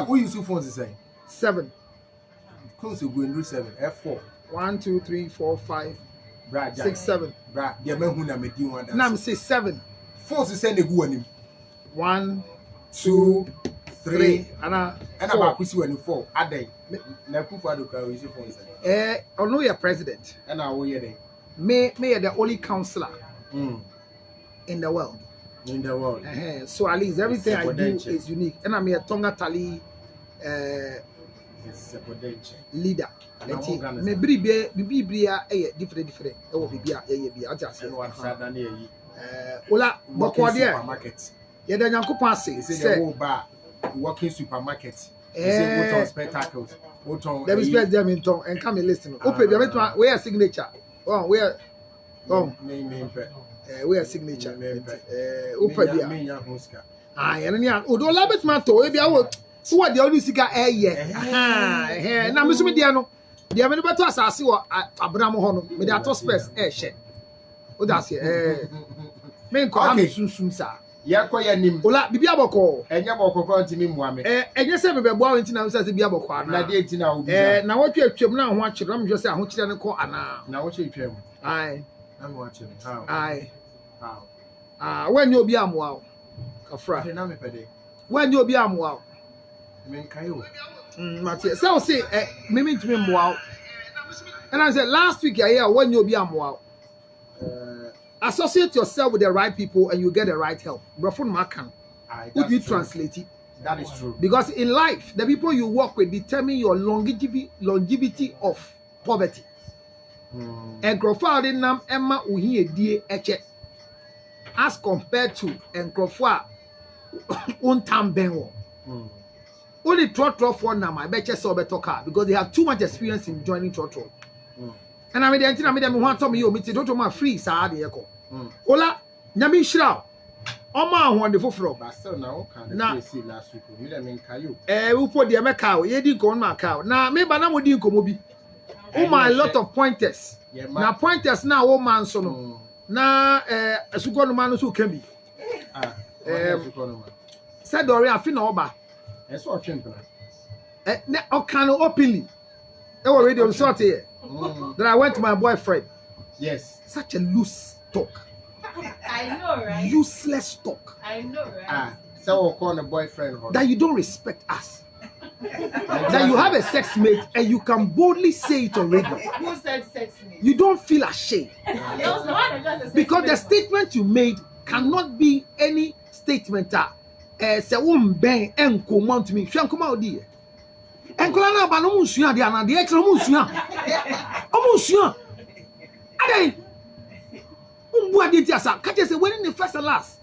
Who use your phones? Say 7. Close to going 7. F4. 1, 2, 3, 4, 5, 6, 7. Brad, the man who na 7. Phones is send the go on him. 1, 2, 3. And about pussy when you 4. A day. Na kufa do ka use your phones. I know your president. And I will day. Me the only counselor in the world. So at least everything I do is unique. And I'm a Tonga Tali leader. Me bibia different. It will be I just say. Ola supermarket. Yeah, the Nyankopon say working supermarket. Put on spectacles. Let me spell them in tongue and come and listen. Open the where signature. Oh, where? Oh, where signature? Open there. And yeah, Odo Labet Mato, maybe I will. So what the only cigar air, yeah. Now, Miss Mediano, the American to us, I see what Abraham Honor, with that space air shed. Oh, that's it. Men call me soon, sir. Yakoya nim. Ola, Bibiaboko, and Yaboko to me, Mwame. And you said, Boy, in Tina says the Biaboko, na date now. Now, what you have now, watch it. I'm just saying, I want you to call Anna. Now, what you tell? Aye, I'm watching. How? Aye. How? When you'll be wow. Kafra. When you'll be wow. Men Kayo. Matthias. So say, Mimi to me wow. And I said, last week, I hear when you'll be wow. Associate yourself with the right people and you get the right help. Brofun Makan. Would you translate it? That is true. Because in life, the people you work with determine your longevity of poverty. And Crawford in Nam Emma Uhi die eche as compared to and Crawford untam benwo. Only trotro for Nam I bet you saw better car because they have too much experience in joining trotro. And I made the antenna made them want to me you meet to my free sa de echo. Ola nyami shira Oma wonderful from. But still now can see last week. You don't mean Kayo. We put the America, ye didn't go my cow. Now maybe I would didn't come be. Oh my lot of pointers. Now pointers now oh man so now as you go to man who can be. Said Dory I feel over. That's what champion. Can openly. They were radio sort here. Then I went to my boyfriend. Yes. Such a loose talk. I know, right? Useless talk. I know, right? So we'll call a boyfriend. That you don't respect us. That you have a sex mate and you can boldly say it on radio. Who said sex mate? You don't feel ashamed. Because the statement you made cannot be any statement that say bang and come on to me. Shan come out there. And Kolana Banomusia, the Anna, the extra Musia. Omusia. Ade. What did you say? Catch us when in the first and last.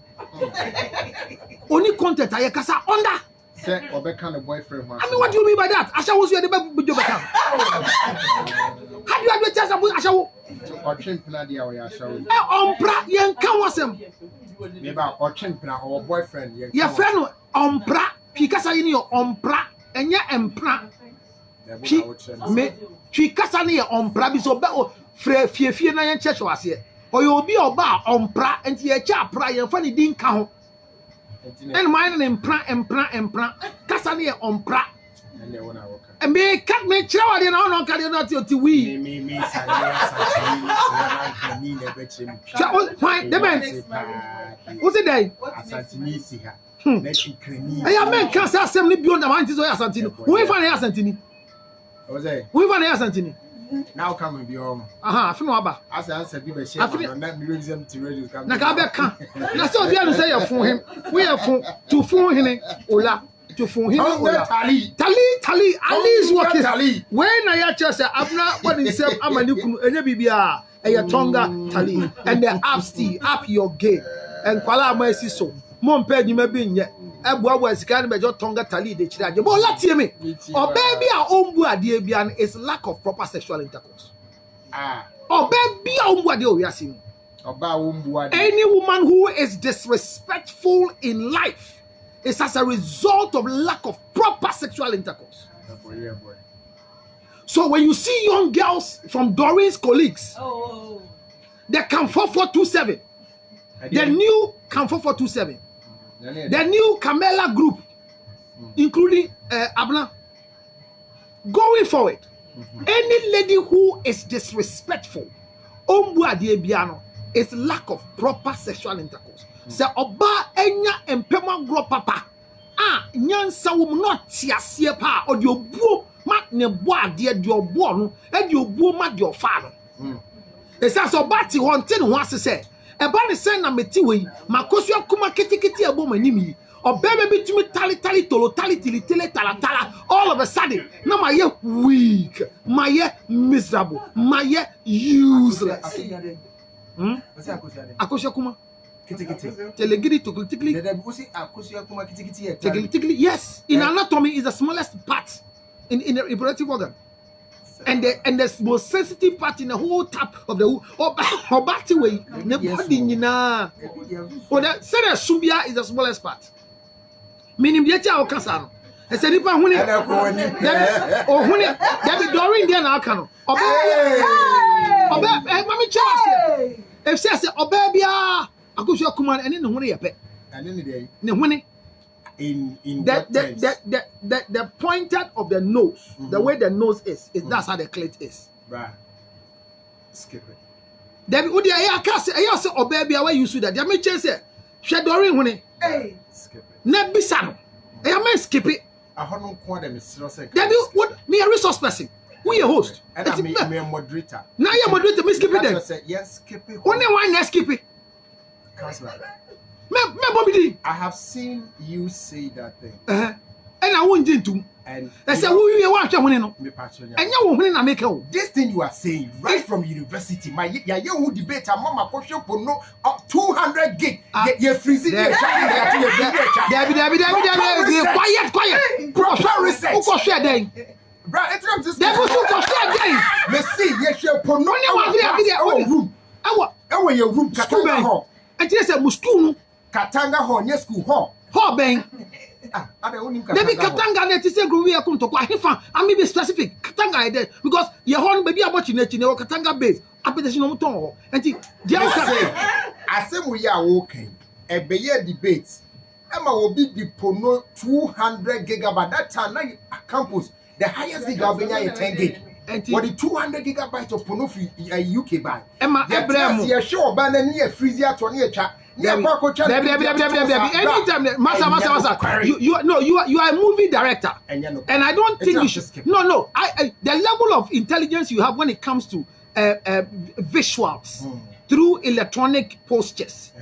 Only content I kasa under. Say Obeka the boyfriend. I mean, what do you mean by that? Asha was you the baby Obeka. How do you advertise about Asha? Or champion dia or Asha. Ompra yen kan wasem. Maybe or champion or boyfriend. Your friend ompra. Pikasa ni your ompra. Enya empra. Me Pikasa ni your ompra. Biso be o fie na yen church was here. Or you'll be about ompra and your chap prior funny didn't count. And mine empra. Cassania ompra. And me cut me chow in our cardinal to we. Fine, the man. What's the day? I am men can't say assembly beyond the mountains of Santino. We find a Santini. We find a Santini. Now come and be home. I feel about. As I said, you share that museum to radio. Nakabeka. Na so bia no say you phone him. We are phone to phone him. Ola to phone him. Ola. Tali. Ali is working. Tali. When I just say abna what in same amani kunu enye bibia e tonga tali and the up your game and kwala amasi so. Mon pay you maybe nye. Ebuabu esika na bejo tonga tali de chiraje. But latie me. O baby a ombu ade bia is lack of proper sexual intercourse. O baby a ombu ade o wiase. Any woman who is disrespectful in life is as a result of lack of proper sexual intercourse. So when you see young girls from Doreen's colleagues, the CAM 4427, the new CAM 4427, The new Camela group, including Abna, going forward, any lady who is disrespectful, is lack of proper sexual intercourse. So oba enya empema gro papa nyansa wo not tiasie pa o de obuo ma ne bo ade de obuo no e de obuo ma de ofa no esa so bati won te ne ho ase se e ba ne se na meti we makosu akuma kitikiti abo manimi obebe bitumi tali tolo tali tili tala all of a sudden na my weak my miserable my useless akosha kuma yes, in anatomy is the smallest part in the reproductive organ, and the most sensitive part in the whole tap of the or body way. Or the subia is the smallest part. Meaning the or casano. I said, if I win it, or win it, that be during the alcano. Mammy Charles, if she says, oh, baby, I go show command and in the money a pet. And in the day, the winning in the pointed of the nose, the way the nose is that's how the clit is. Right. Skip it. Then Udi I can't say I say oh baby why you see that. They may chase it. Shadori winning. Hey. Skip it. Not be sad. I may skip it. I have no quantity. Then what me a resource person. Who your host? And I me a moderator. Now you're moderator, me skip it then. Yes, skip it. Only one yes skip it. I have seen you say that thing. And I won't do. And I said, who you want to win? And you won't make it. This thing you are saying right from university, my who debate a mama question for no 200 gig. You're freezing your quiet. Proper research. Who got share then? Bro, it's not just that. Was share then. Let's see. Yes, you're for no room. Our your room. Katanga hall. And yes, a muscu. Katanga hall. Yes, school hall. Hall bang. Debi Katanga net is a group we are going to go. I may be specific. Katanga there because your horn baby about you net in your Katanga base. Application on tongue. And I say we are okay. A beer debate. Emma will be the Pono 200 gigabyte. That time now campus. The highest gigabyte is 10 gig. What the 200 gigabytes of Pono UK buy. Emma Abraham. You're sure banana near freezer to near chat. Anytime, Master, you are a movie director, and I don't think you should. No. I the level of intelligence you have when it comes to visuals through electronic postures.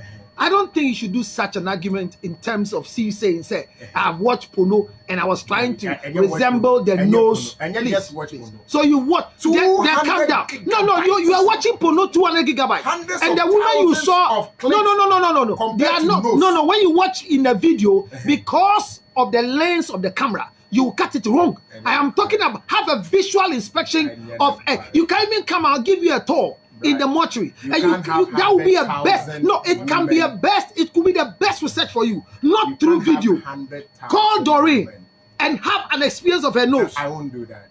I don't think you should do such an argument in terms of saying, I've watched Pono and I was trying to resemble the nose. Please. So you watch, then calm down. No, you are watching Pono 200 gigabytes. And the woman you saw, no. They are not, no. When you watch in the video, because of the lens of the camera, you cut it wrong. I am talking about have a visual inspection of, you can even come, I'll give you a tour. In the mortuary, and that will be a best. No, it can be a best. It could be the best research for you, not through video. Call Doreen and have an experience of her nose. I won't do that.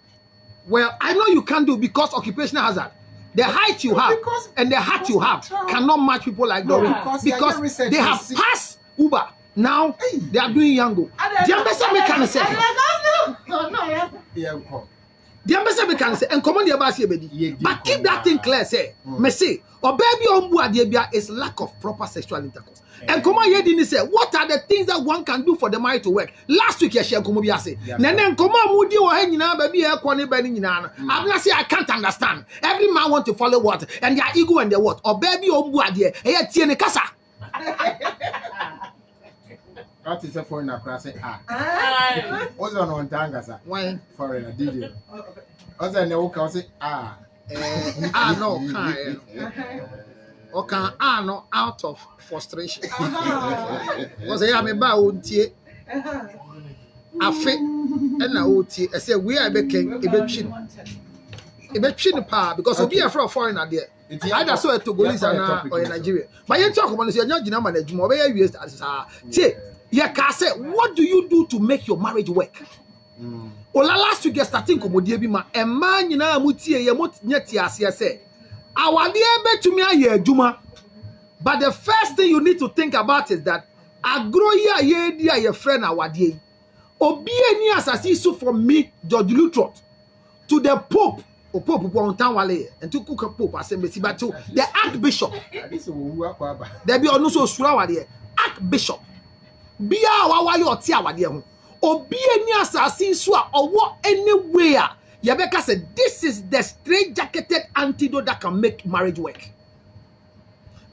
Well, I know you can't do because occupational hazard. The height you have and the hat you have cannot match people like Doreen because they have passed Uber. Now they are doing Yango. The ambassador can say. The ambassador can say and command the ambassador, but keep that thing clear. Say, me say, or baby on board is lack of proper sexual intercourse. And come on, you didn't say what are the things that one can do for the marriage to work. Last week, you share Kumobia say, then come on, would you hang in baby? I'm not saying I can't understand. Every man want to follow what and their ego and their what or baby on board here. Tiene casa. What is a foreigner class? What's on Tangasa? Why foreigner did you? Also, no, say no, okay, no, out of frustration. Was I am about tea? I fit and now tea. I said, we are making a bit chin power because we are from a foreigner there. Either so to Togolese or Nigeria. But you talk about you're not management or where you what do you do to make your marriage work? Ola last week starting komodie bi ma e ma nyina mutie ye motnyati ase say awade betumi aye adwuma but the first thing you need to think about is that agro ya ye dia ye friend awade obi eni asasi so from me George Lutrot to the Pope o Pope won tan wale and to cook Pope asembesi but to the Archbishop there be onu so sura wade Archbishop bia wa ye oti awade ho obi eni asasi so a owo anywhere Yabeka said this is the straight-jacketed antidote that can make marriage work.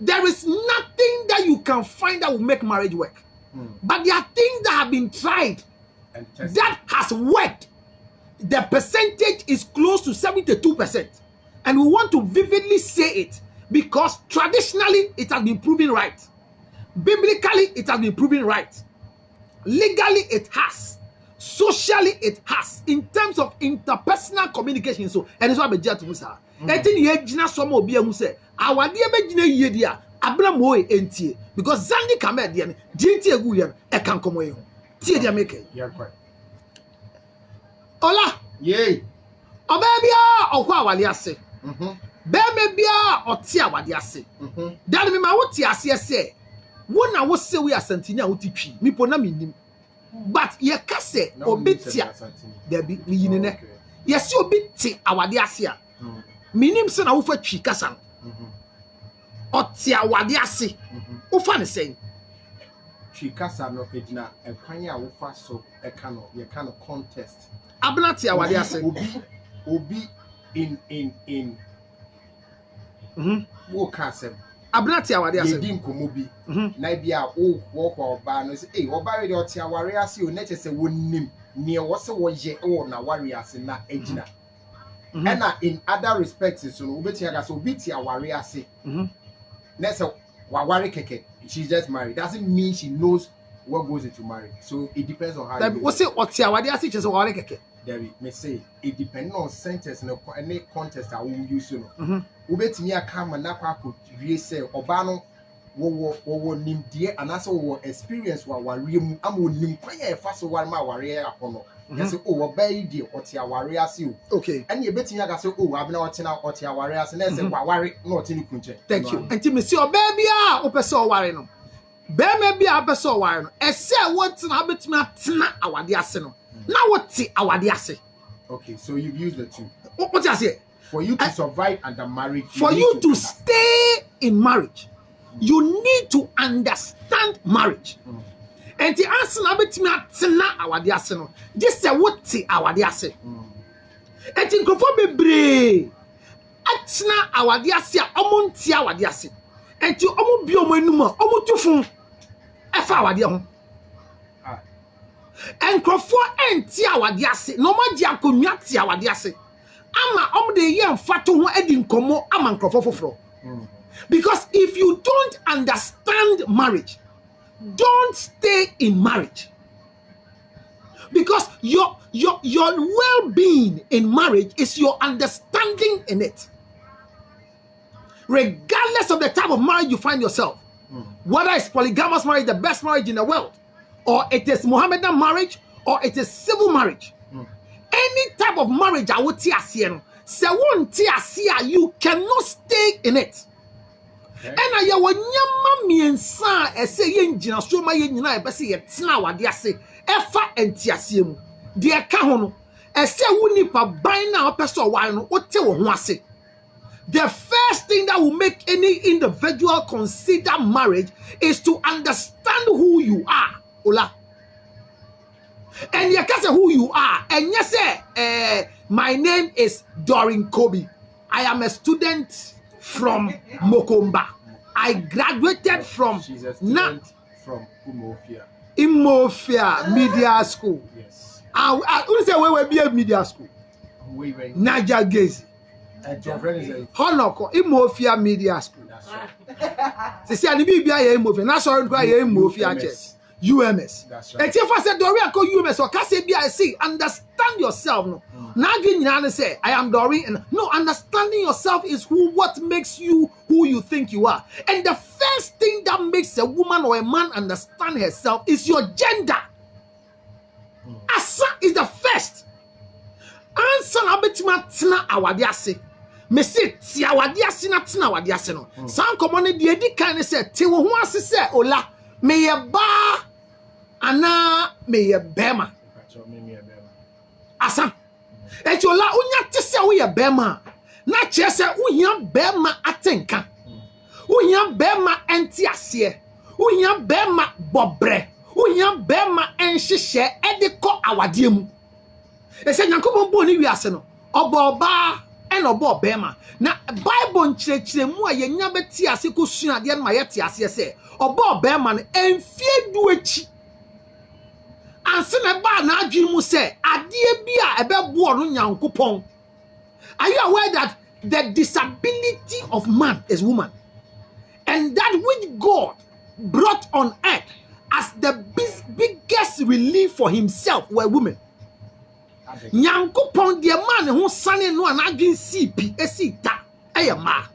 There is nothing that you can find that will make marriage work. But there are things that have been tried that has worked. The percentage is close to 72%. And we want to vividly say it because traditionally it has been proven right. Biblically it has been proven right. Legally it has. Socially it has. In terms of interpersonal communication, so and it's what I to Musa. Etin ye gina somo obi ahu say awade be gina yie dia abram wo entie because Zandi Kamed dia dinti egu ye e kan komo ye tie dia make yeah quite ola yay oba bia okwa awale ase be me bia otie awade ase dan me ma wo tie ase se wo na wo se we asantini a wo titwi mi po na minim but ye kase obi tia there be mi yini ne ye se obi ti awade ase a minim se na wo fa twi kasa oti awade ase wo fa ne sen twi kasa no edina ekwan a wo fa so e ka no ye ka no contest abna ti awade ase obi in wo ka sem abna ti awade ase ye din komo bi na bia wo wo ba no say eh oba we de oti aware ase o na che se wonnim ne wo se wo ye wo na ware ase na ejina and in other respects so no obeti aga so obeti aware ase na say waware keke she's just married doesn't mean she knows what goes into marriage, so it depends on how that we say oti awade ase che se waware keke there may say it depends on sentence no any context I will use no obeti mi aka ma na kwa ko wie say oba no wo nimdie anase wo experience wa ware mu am wo nim kwanya e fa so ware ma ware akono yes oh oba yi die oti aware ase o okay and ye beti aka say oh abna oti aware ase na say ware na oti ni kunche thank you enti me see oba bia o pese o ware no be me bia pese o ware no e say what na betimi atena awade ase no na woti awade ase okay so you've used the two what you say for you to survive under marriage for you to stay in marriage you need to understand marriage. And the answer na betimi atena awade ase no this say what awade ase and the grofo bebre atena awade ase a omonti awade ase and the omo bi omo enum a omo tufun e fa awade ho and grofo enti awade ase no ma ji akonwa ti awade ase ama omo de ye mfato ho edi nkomo ama grofo foforo. Because if you don't understand marriage, don't stay in marriage. Because your well-being in marriage is your understanding in it. Regardless of the type of marriage you find yourself, whether it's polygamous marriage, the best marriage in the world, or it is Mohammedan marriage, or it is civil marriage, any type of marriage I would you cannot stay in it. And I want yama miensa ese ye njina so ma ye nyina e be se ye tena wade ase efa entiase mu de e ka ho no ese wuni pa ban na opese o ware no ote wo ho ase. The first thing that will make any individual consider marriage is to understand who you are. Ola. And you can say who you are. And you say, my name is Doreen Kobe. I am a student from Mokomba. I graduated from she's a student from Imofia Media School. Yes. I say where be a media school. Naja Gezi. And your friend is Honoko Imofia Media School. That's right. See, I be a movie. Not sorry, Imofia chess. UMS. That's right. And if I said Doreen, I call UMS or KCBIC, understand yourself. No, now you say I am Doreen, and no, understanding yourself is what makes you who you think you are. And the first thing that makes a woman or a man understand herself is your gender. Asa is the first. Answer abetima tina awade ase. Me say ti awade ase na tina awade ase no. San komone de edi kan say ti wo ho ase say ola me a ba ana me a bema asa eti ola unya te se wo ye bema na che se unya bema atenka unya bema enti ase unya bema bobre unya bema enhihye ediko awade mu ese nyankopon bo ni wiase no obo ba eno bo bema na bible nkyerɛkyerɛ mu a yenya beti ase ko suade na yete ase se obo bema no enfie duachi anse na ba na adwin mu se ade bi a ebebo no nyankopon. Are you aware that the disability of man is woman, and that which God brought on earth as the biggest relief for himself were women? Nyankopon de man who sane no anadwin CP esita eyema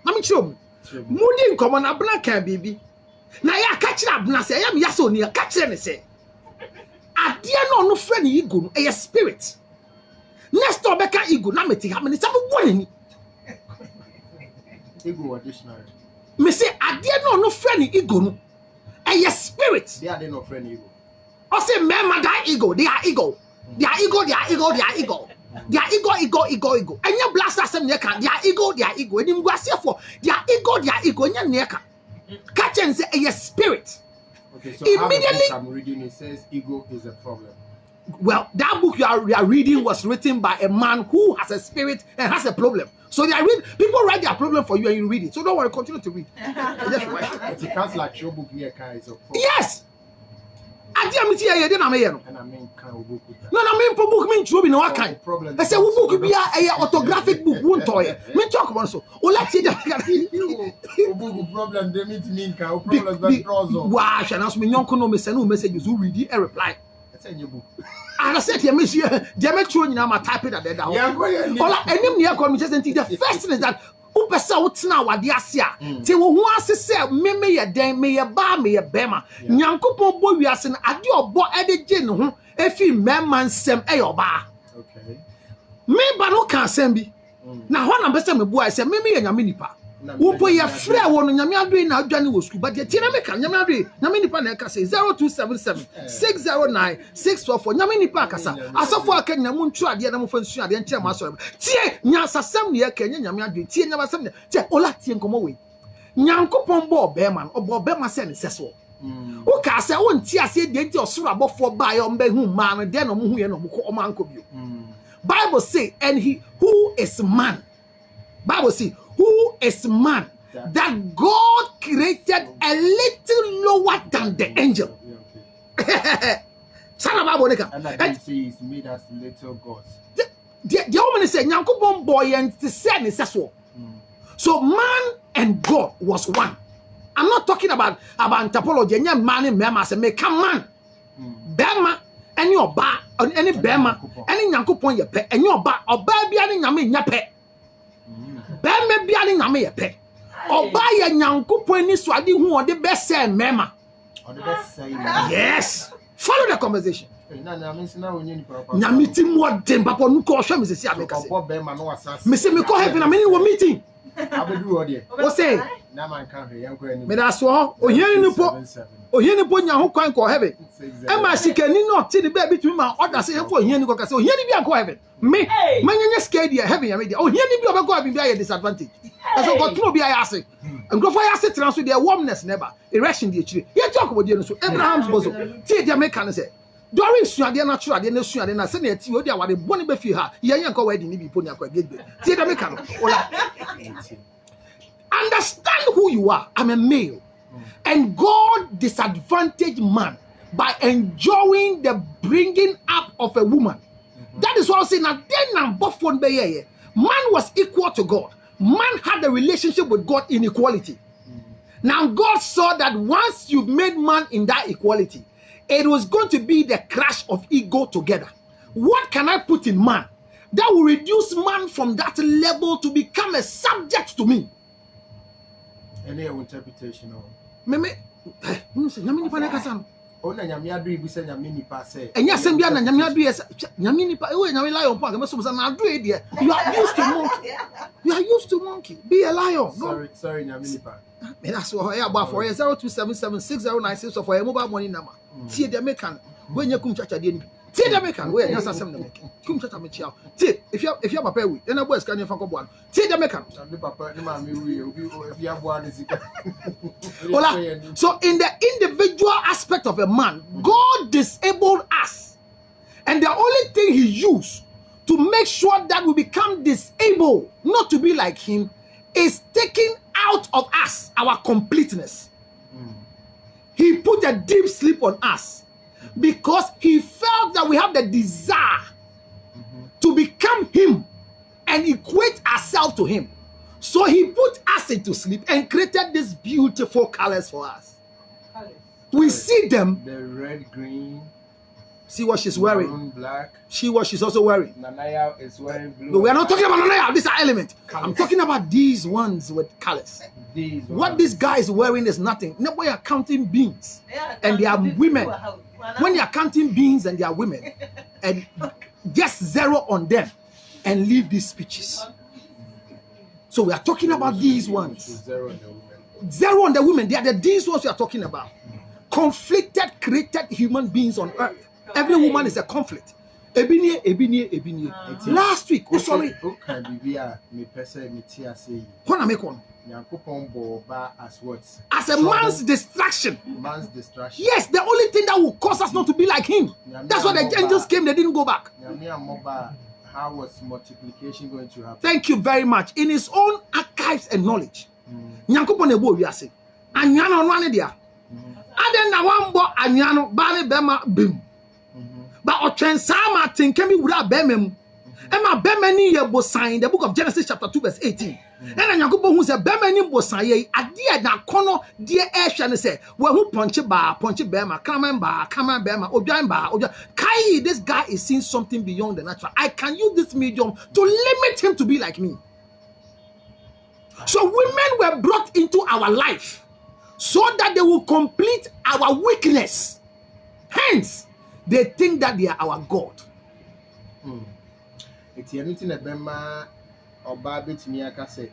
na me chiro mudi nkomo na bna kan bibi na ya ka kire abna se ya me ya so ni ka kire ne se ade no frɛ ne ego no a spirit next to beka ego na meti ha me se bo woni ego additional me say ade no frɛ ne ego no a spirit they are no frɛ ne ego o say me ma da ego they are ego. Their ego. Enya blast asem ne kan. Their ego. Enim guase for their ego. Enya ne kan. Catch and say a spirit. Okay, so immediately I'm reading it says ego is a problem. Well, that book you are reading was written by a man who has a spirit and has a problem. So people write their problem for you and you read it. So don't worry, continue to read. But it counts like your book here is a problem. Yes. I didn't know. And I mean, book. No, I mean, book mean to be no kind. I say, who book be a autographic book, won't toy. Me talk about so. Oh, let's see that. Problem, they mean problem that draws on. Wow, shall ask me, young message who read a reply. That's in your book. And I said, monsieur, Demetri, I'm typing at that. And near communication, the first thing is that. Upesa utina wadi asia te wo ho ase se meme ye den me ye ba me ye bema nyankopon bo wiase na ade obo ede je ne ho efi mema nsem e yo ba okay me ba no kan asem bi na ho na bese me bo ase meme ye nyame nipa wo po ye frɛ wo no nyame adwe na adwane wo school but ye tie na me kan nyame adwe nyame nipa na ka say 0277 609 644 nyame nipa akasa asofo aka nyamu ntu ade na mo fa nsu ade nkyɛ ma so tie nyasasɛm ne ye ka nyame adwe tie nyabasɛm ne tie ola tie nkomo we nyankopɔn bo obema obema sɛ ne sɛso wo ka sɛ wo nti ase de nti osoro abɔfo ba ye omba hu ma no de no mo hu ye no mo ko omanko bio Bible say and he who is man Bible say who is man that God created a little lower than the angel. And that he's made us little gods. The woman is saying, Yankubon boy and the son is so. So man and God was one. I'm not talking about anthropology. Any man in Bema say, make a man. Bema, and your ba, any Bema, any Yankupon your pet, and your ba, or baby, and yamin your pet. Bema be adding a mere pet. Or buy a Yankupon ni swadi who are the best say mema. Or the best say yes. Follow the conversation. Nyamiti more than Papa Nuko Sham is a Missy me call heaven a minute we're meeting. What say? Me that's all. Oh, here in the po. Oh, here in the ponya who can't call heaven. And my sick and not see the baby between my order say for here in the so here be a call heaven. Me, man, scared here heaven. Oh, here be a go have be a disadvantage. As I got to be a assay. And go for your sit transfer their warmness never. Erection the tree. You talk about you so Abraham's bosom. See the American say. During Suadia natural, the nation, and I said, you are what a bonny befi her. Yan go wedding, be putting a get. See the American. Understand who you are. I'm a male. And God disadvantaged man by enjoying the bringing up of a woman. That is what I'm saying. Now, then, man was equal to God. Man had a relationship with God in equality. Now, God saw that once you've made man in that equality, it was going to be the crash of ego together. What can I put in man that will reduce man from that level to become a subject to me? Any interpretation of Ona nyame adu ibu se nyame nipa say. Enya sem bia na nyame adu yes nyame nipa e nyame lion po akeme so na adu e de. You are used to monkey. You are used to monkey. Be a lion. Sorry nyame nipa. Me that's what I about for 02776096 for your mobile money number. Tie the mekan. When you come chacha de ni. Tie the mekan. We just asem the mekan. Come chacha me chia. Tie if you papa we. Then boys can you fan ko bo. Tie the mekan. The papa ni ma me we obi if you abo an sika. So in the individual aspect of a man, God disabled us. And the only thing he used to make sure that we become disabled, not to be like him, is taking out of us our completeness. He put a deep sleep on us because he felt that we have the desire to become him and equate ourselves to him. So he put us into sleep and created these beautiful colors for us. We see them. The red, green. See what she's wearing. Maroon, black. See what she's also wearing. Nanaya is wearing blue. No, we are not talking about Nanaya. These are elements. I'm talking about these ones with colors. What this guy is wearing is nothing. No, we are counting beans. And they are women. When they are counting beans and they are women, and just zero on them and leave these speeches. So we are talking about these ones. Zero on the women. They are these ones we are talking about. Conflicted, created human beings on earth. Every woman is a conflict. Ebinie. Last week, oh sorry. When I make one. As a man's distraction. Yes, the only thing that will cause us not to be like him. That's why the angels came, they didn't go back. How was multiplication going to happen? Thank you very much. In his own archives and knowledge. Nyankopon ebo wi ase. Anyano no ane dia. Aden na wambo anyano ba ne bema bim. Ba otwensa ma tenke mi wura bema mu. E ma bema ni ye bosan the book of Genesis chapter 2 verse 18. Na Nyankopon hu se bema ni bosan ye ade na kono de e hwe ne se we hu ponche bema kraman bema odwan ba odwan kai. This guy is seeing something beyond the natural. I can use this medium to limit him to be like me. So women were brought into our life so that they will complete our weakness. Hence, they think that they are our God. It's anything a bema or babit me I can say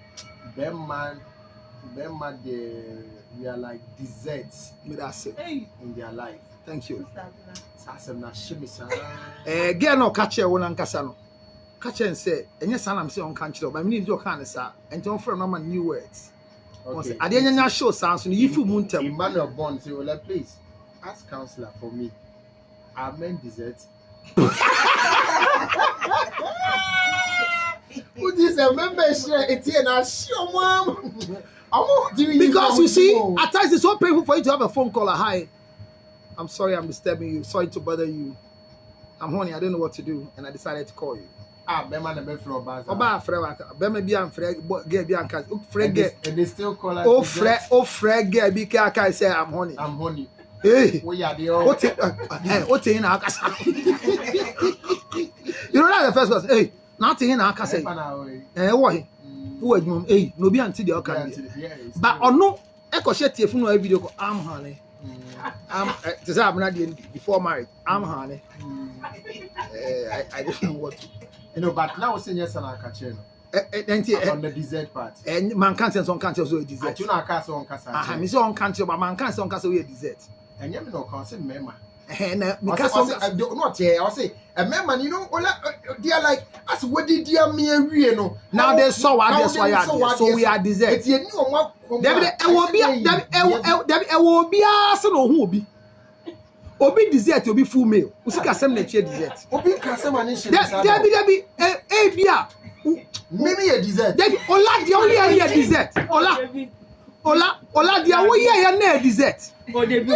bema they are like desserts in their life. Thank you. Girl no catch one and Casano. Catch and say, and yes, I'm saying on country, but I need your kind of sir, and don't for no new words. Okay. I didn't know show sounds if you moon tell Emmanuel Bond say, well, please ask counselor for me. Amen dessert. What is a membership? It's here now. Show mom. Because you see, at times it's so painful for you to have a phone call. Hi, I'm sorry I'm disturbing you. Sorry to bother you. I'm horny. I don't know what to do, and I decided to call you. Bema na be fro baza. Oba frɛ bema bi an frɛ girl bi an ka frɛ girl. And they still call us. Oh frɛ girl bi ka say I'm honey. I'm honey. Hey. We are the all. What in akasa. You know that the first person. Hey, nothing in akasa. Why? Who are you? Hey, no be until the okay. But ono e ko share tie funu video ko I'm honey. To say I'm not before marriage. I'm honey. I don't know what to. You know, but now saying yes and I catch you. On the dessert part. And man can't say on can't also a dessert. You know, cast on cast. I miss on can't but man can't say on cast away a dessert. And you know, can't member. And because I don't not here. I'll say a member, you know, they are like as what did you mean, you know. Now they saw what that's why so we are dessert. It's you know what David will be asked no who be. Obi dessert obi full meal. Usika sem na chie dessert. Obi kasem anishe. David bia. Maybe a dessert. David ola dia wo here dessert. Ola dia wo here na dessert. Oh David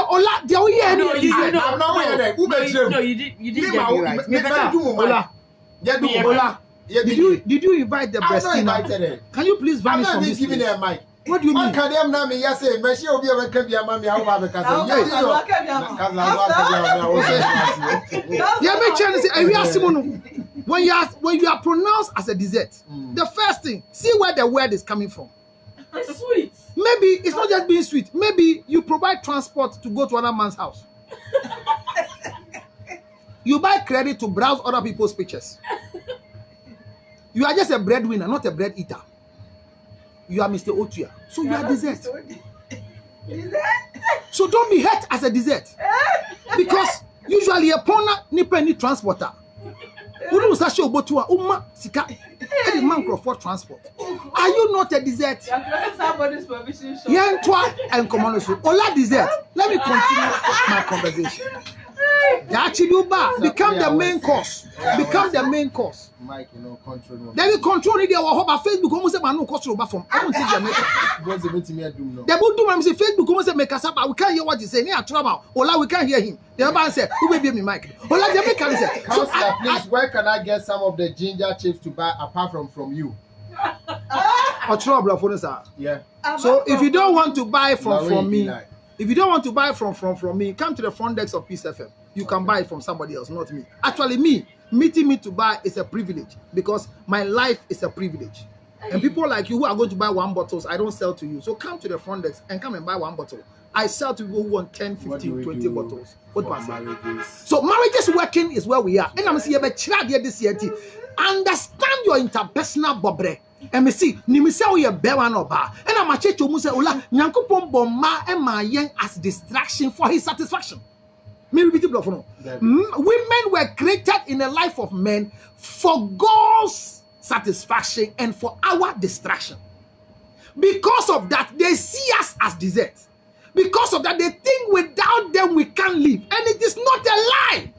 ola dia wo here na dessert. I'm not here. Who be No, you did get it right. Ola. Did you invite the breast? Can you please vanish from this? I'm not giving her a mic. What do you mean? Can them now me yes say me she obi e can be a mommy how ba because yeah, make sure say we are simono. When you are pronounced as a dessert, the first thing, see where the word is coming from. It's sweet. Maybe it's not just being sweet. Maybe you provide transport to go to another man's house. You buy credit to browse other people's pictures. You are just a breadwinner, not a bread eater. You are Mr. Otuya. So you are dessert. So don't be hurt as a dessert. Because usually a pona nipa ni transporter. Unu sashi obotua umma sika any man for transport. Are you not a dessert? Somebody's permission. Yentwa and Komanosu. Ola dessert. Let me continue my conversation. Become the main course. Become the main course. Mike, you know, control. Then we control it. Facebook almost say, "Man, no cost over from." I don't think they make it. They would do. I'm say Facebook almost say, "Make us up." We can't hear what he's saying. He trouble. Ola, we can't hear him. The man say, "Who will be me, Mike?" Ola, they make say. Counselor, please, where can I get some of the ginger chips to buy apart from you? Or trouble for us, sir. Yeah. So if you don't want to buy from me, if you don't want to buy from me, come to the front desk of Peace FM. You can buy it from somebody else, not me. Actually, meeting me to buy is a privilege because my life is a privilege. And people like you who are going to buy 1 bottle, I don't sell to you. So come to the front desk and come and buy 1 bottle. I sell to people who want 10, 15, 20 bottles. What do I say? So marriages working is where we are. And I'm saying, understand your interpersonal bobre. And me see, ni me say we a bewa no ba. And I'm a church mu say ola nyankopon bomma e ma yen as distraction for his satisfaction. Me repeat it no. Women were created in the life of men for God's satisfaction and for our distraction. Because of that, they see us as dessert. Because of that, they think without them we can't live. And it is not a lie.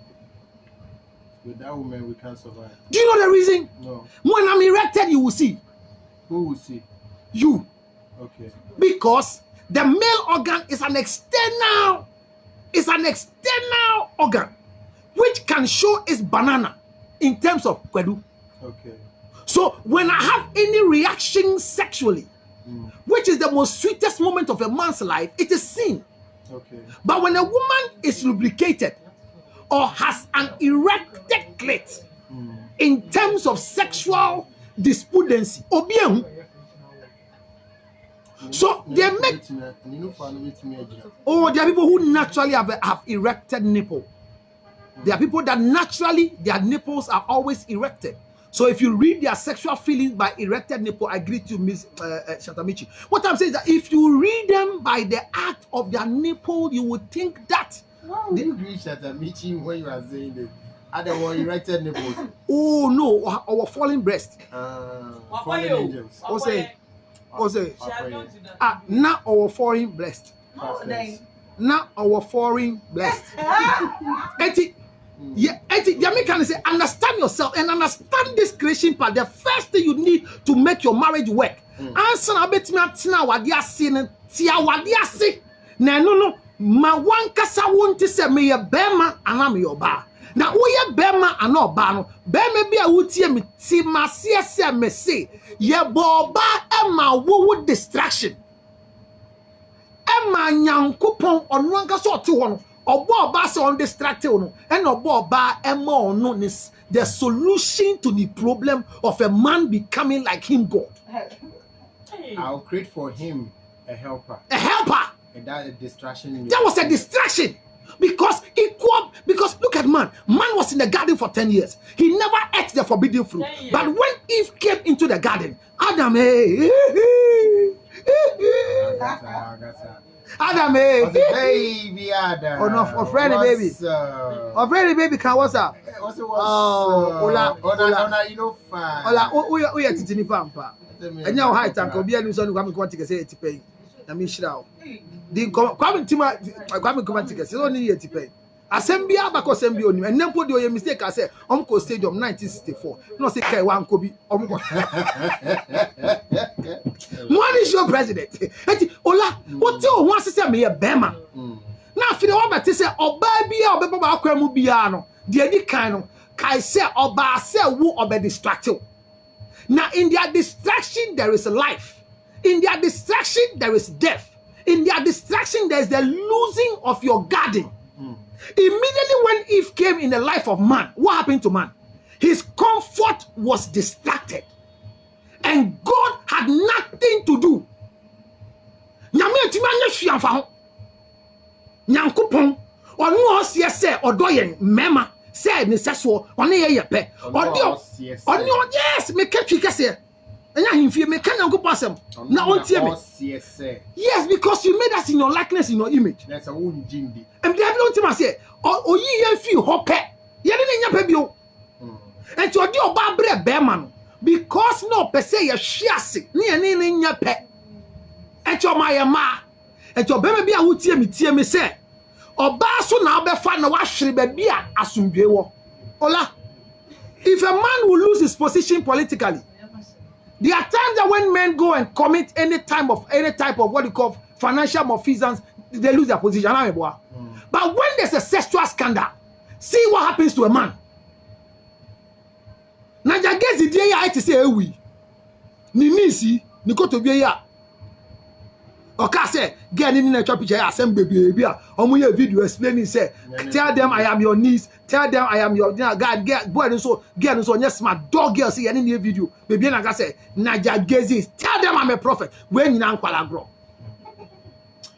Without women, we can't survive. Do you know the reason? No. When I'm erected, you will see. Who will see? You. Okay. Because the male organ is an external organ which can show its banana in terms of kwedu. Okay. So when I have any reaction sexually, which is the most sweetest moment of a man's life, it is seen. Okay. But when a woman is lubricated or has an erected clit in terms of sexual despondency, so they make there are people who naturally have erected nipple. There are people that naturally their nipples are always erected. So if you read their sexual feelings by erected nipple, I greet you, Miss Shatamichi. What I'm saying is that if you read them by the act of their nipple, you would think that. Why would you greet Shatamichi when you are saying that? Other one erected nipples. Oh no, our falling breast. Fallen angels. Not our foreign breast. Not our foreign breast. Can say understand yourself and understand this creation part. The first thing you need to make your marriage work. Answer a bit me tina wadia sin tia wadia si. No. Ma wan kasa won't say me a bema and I'm your bar. Now we a bema and no bar. Bema be a wutie me ti ma se me say ye boba emma wo distraction. Emma nyankopon onu anka so ti ho no. Obo ba se on distracted no and obo ba emma no is the solution to the problem of a man becoming like him God. I'll create for him a helper. A helper. And that a distraction. That was a distraction. Because look at man. Man was in the garden for 10 years. He never ate the forbidden fruit. But when Eve came into the garden, Adam, Adam, baby, Adam. Oh no, friendly baby. Oh, friendly baby, can what's up? Ola, you know, fine. Ola, we are titini pampa. And now high tank, Obi and Luson come to say it to pay. I mean, shroud. The come to say only yet to pay. Assembly Abaco Assembly only, and then put your mistake. I said, Uncle Stadium 1964. No, say K1 Kobe. One is your president. Ola, what you want to say me a bema? Now, if you want to say, oh, baby, or Baba Quamubiano, the any kind of Kai say, or Ba say, woo or be distracted. Now, in their distraction, there is life. In their distraction, there is death. In their distraction, there is the losing of your garden. Immediately when Eve came in the life of man, what happened to man? His comfort was distracted. And God had nothing to do. nyame antimi anya hwia mfa ho nyankopon ono osie se odoyen mema se ne seso ono ye pe odio ono yes me katwi kase enya himfie me kan nyankopon asem na ontie me yes because you made us in your likeness in your image that's a own jindi and they don't tell say oyi ye fi ho pe ye ne nya pe bio and to odio ba bre be ma no because no per se ye hwiase ne nya pe and to my ma and to be me a wo tie me say oba so na obefa na wa hwere ba bia asomdwe wo ola if a man will lose his position politically there are times that when men go and commit any type of what you call financial malfeasance they lose their position but when there's a sexual scandal see what happens to a man na jagezi die ya ite say ewi ni nisi ni kotobie ya oka say girl ni na chop picture asem baby a omo ye video explaining say tell them I am your niece tell them I am your god girl boy so girl so yes smart dog girl see any video baby na ka say naja gezi tell them I'm a prophet when you na nkwala gro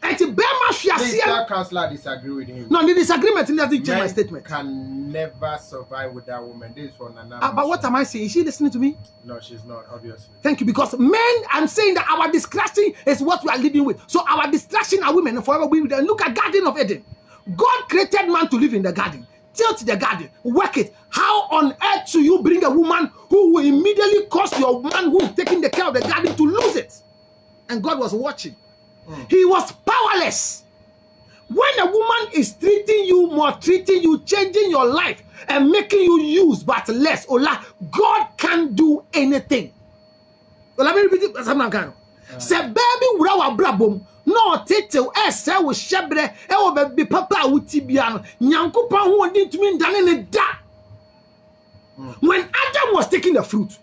and the Bema Mr. Counselor disagree with him. No, the disagreement doesn't change my statement. Can never survive with that woman. This is for Nana. But what am I saying? Is she listening to me? No, she's not, obviously. Thank you. Because men, I'm saying that our distraction is what we are living with. So our distraction are women and forever we with them. Look at Garden of Eden. God created man to live in the garden. Tilt the garden, work it. How on earth do you bring a woman who will immediately cause your man who is taking the care of the garden to lose it? And God was watching. He was powerless. When a woman is treating you, maltreating you, changing your life, and making you use but less, Ola, God can't do anything. Let me repeat it. Say, baby, urawa brabom. No, tete, se wo shebre, e wo be papa utibiano. Nyankupa hu ndi tumi ndane ne da. When Adam was taking the fruit,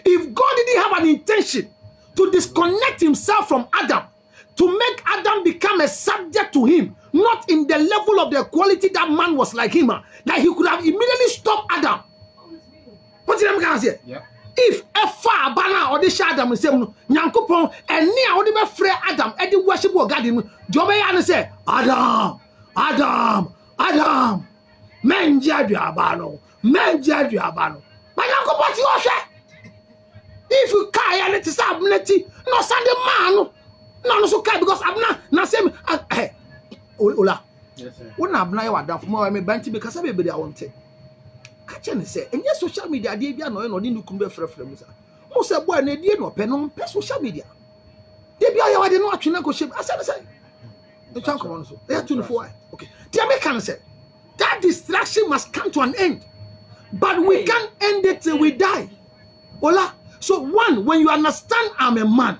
if God didn't have an intention to disconnect himself from Adam, to make Adam become a subject to him, not in the level of the quality that man was like him, that he could have immediately stopped Adam. What did I say? Yeah. If a far banner or the Adam is saying, Yankupon, and near what the free Adam, and the worship of God, Jobe say, Adam, men judge Abano, men judge Abano. But Yankupon, you say, if you can't, it is abneti, no Sunday man. No, so care because I'm not saying hey Ola. Yes, sir. When I'm not down for more, I'm a banty because everybody I want it. Catch and say, and yes, social media, they be annoying or didn't come back from us. Most of boy, they did not pen on social media. They be I didn't watch negotiate. I said, the chunk on so they are 24. Okay, the American said that distraction must come to an end, but we can't end it till we die. Ola. So, one, when you understand I'm a man.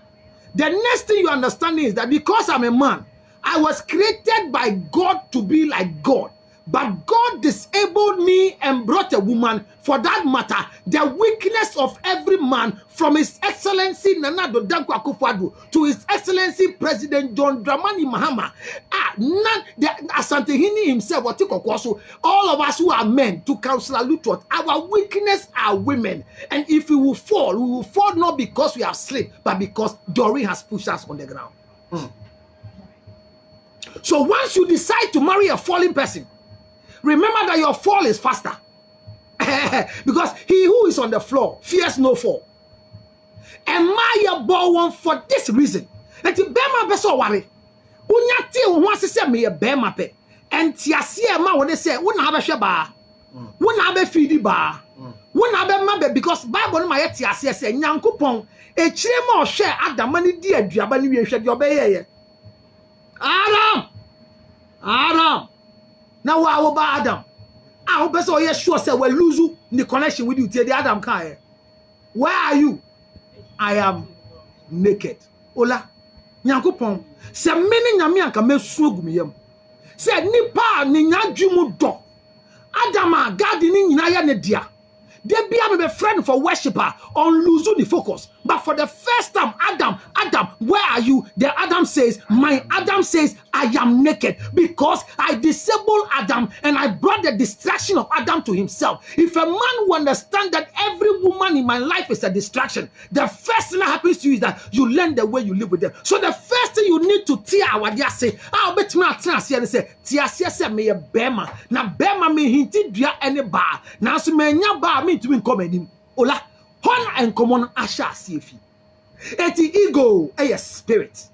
The next thing you understand is that because I'm a man, I was created by God to be like God. But God disabled me and brought a woman, for that matter, the weakness of every man, from His Excellency Nana Addo Dankwa Akufo-Addo to His Excellency President John Dramani Mahama. Asantehene himself, all of us who are men, to Councillor Lutot, our weakness are women. And if we will fall not because we have slipped, but because Doreen has pushed us on the ground. So once you decide to marry a falling person, remember that your fall is faster. Because he who is on the floor fears no fall. And my born for this reason. That you bear my best worry. Unyati wants to say me a bear my pet. And Tiasia ma what they say, wouldn't have a shaba, wouldn't have a feedy bar, wouldn't have a mabbe because Bible my Tiasia say, Yankupon, a chemo share at the money dear Jabani shed your bay. Adam. Now I will buy Adam. I hope so. Yes, sure. Say we lose you in the connection with you. Tell the Adam car. Where are you? I am naked. Ola, Nyankopon. Say many nyame anka me suogumiyem. Say nipa ni nyadwumu do. Adama God ni nyina ya ne dia. They be a friend for worshiper on lose the focus. But for the first time, Adam, where are you? The Adam says, I am naked because I disabled Adam and I brought the distraction of Adam to himself. If a man will understand that every woman in my life is a distraction, the first thing that happens to you is that you learn the way you live with them. So the first thing you need to tear our dear say, I'll bet me and say, Tia say me a bema. Now bema me hinti dia any bar. Now so me nya bar me to come in. Ola. Honor and common asha CFE. Eti ego a spirit.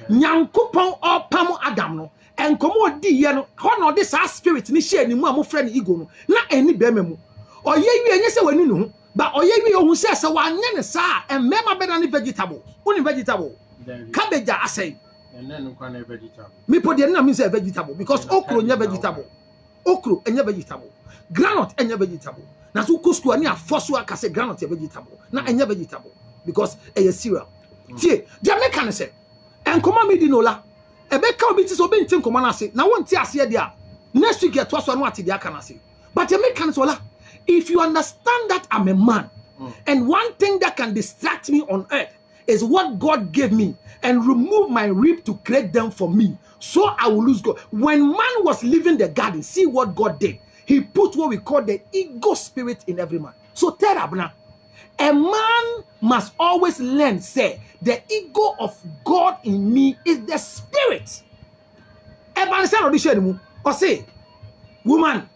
Nyankopon or pamo Adam no. And common di no. Honor this spirit ni share ni mu friend ego no. Na any bememu. Or ye we say we no. But or ye we who says so one ne sa and mema better than vegetable. Only vegetable. Cabbage I say. And then no vegetable. Me put the name say vegetable because okro nya vegetable. Okro enya vegetable. Granite enya vegetable. Na so kusku ani afoso aka say granite vegetable. Na enya vegetable because a cereal. Tie, the American say, and come me dinola. Ebe ka obi ti so be ntin koma na say. Na won ti ase dia. Next week get to so no ati dia kana say. But the American say, if you understand that I'm a man, and one thing that can distract me on earth is what God gave me and remove my rib to create them for me. So I will lose God. When man was leaving the garden, see what God did. He put what we call the ego spirit in every man. So tell Abna, a man must always learn, say, the ego of God in me is the spirit. Or say, woman,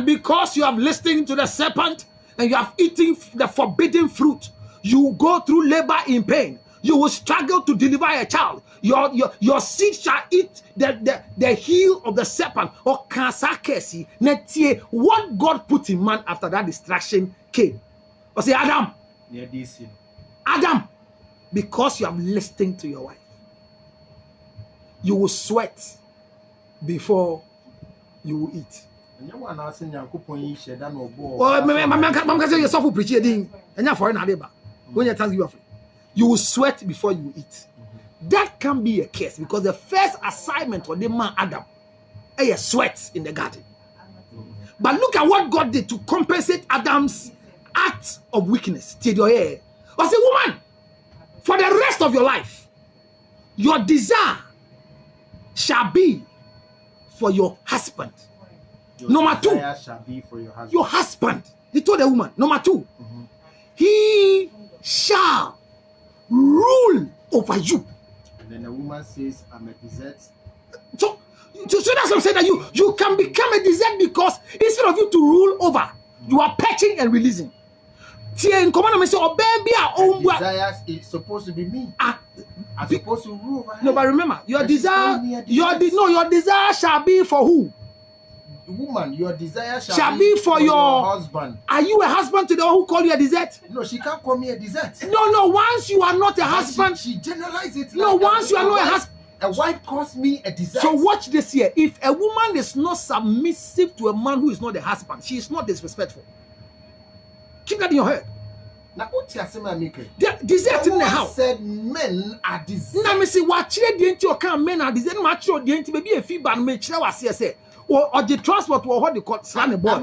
because you have listened to the serpent and you have eaten the forbidden fruit, you go through labor in pain. You will struggle to deliver a child. Your seed shall eat the heel of the serpent. Or kansakesi. What God put in man after that distraction came. Or say, Adam, because you have listened to your wife, you will sweat before you will eat. You will sweat before you eat. That can be a case because the first assignment for the man Adam is sweat in the garden. But look at what God did to compensate Adam's act of weakness. Take your hair. I say, woman, for the rest of your life, your desire shall be for your husband. Number two, shall be for your husband. Your husband. He told the woman. Number two, he shall rule over you. And then the woman says, I'm a desert. So that's what I'm saying, that you can become a desert because instead of you to rule over, you are patching and releasing. Desires is supposed to be me. I'm supposed to rule over. No, but remember, your desire shall be for who? Woman, your desire shall be for your husband. Are you a husband to the one who call you a desert? No, she can't call me a desert. No, once you are not a husband, she generalizes it. No, like once you are not a husband, a wife calls me a desert. So watch this here. If a woman is not submissive to a man who is not a husband, she is not disrespectful. Keep that in your head. Now, what you say, desert in the house. Said men are desert. Now, me say what the into account men are desert. Match the into maybe a feedback make sure I say. Or the transport or what they call Srane boy.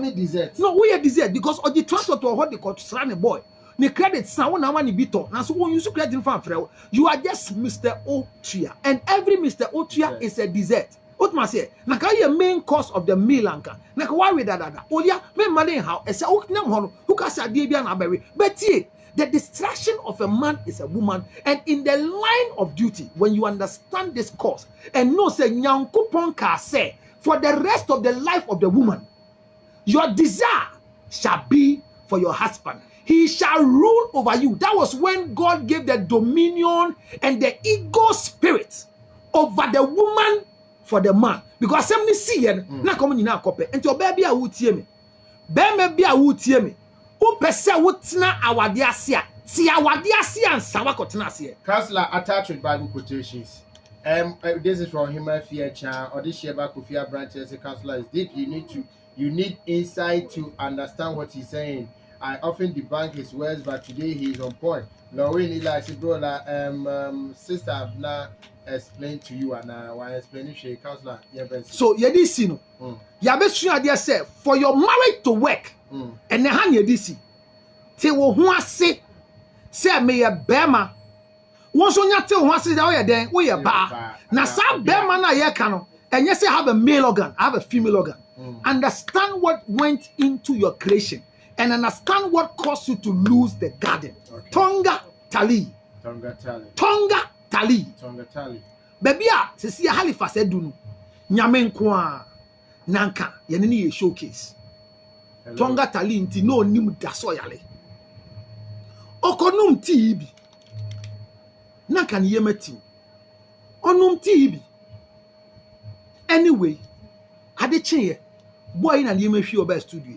No, we are desert because or the transport or what they call Srane boy. The credit sound now one bito. Now so when you credit in fan, you are just Mr. Otria, and every Mr. Otria is a desert. What must say? Now can you main cause of the meal anka? Now why with that? Oh yeah, me money how? I say who can say Debian Aberry? But the distraction of a man is a woman, and in the line of duty, when you understand this cause and know say Nyankopon ka say. For the rest of the life of the woman, your desire shall be for your husband. He shall rule over you. That was when God gave the dominion and the ego spirit over the woman for the man. Because somebody see na come in kope. And your baby a wutie me. Baby a wutie me. Who pese wutina awadiasia. Si awadiasia and sawakotena sie. Counselor, attached with Bible quotations. This is from Hima Fiacha or this Sheba Kufia branch as a counselor is deep. You need insight to understand what he's saying. I often debunk his words, but today he is on point. Lauren Ila Sister Abna explain to you and I explain to counselor. So you did see no. You best sure idea say for your marriage to work and the hand you did see. Te wo ho ase say me a bema won so nya te ho ase da wo ye den wo ye ba na sa bema na ye ka no enye say have a male organ have a female organ. Understand what went into your creation and understand what caused you to lose the garden. Tonga tali baby a sisi Halifax edunu nyame nko a nanka ye ne ye showcase tonga tali nti no nim da so yale okonum tibi nanka ne yemati onum tibi anyway ade cheye boy na yemahwi oba studio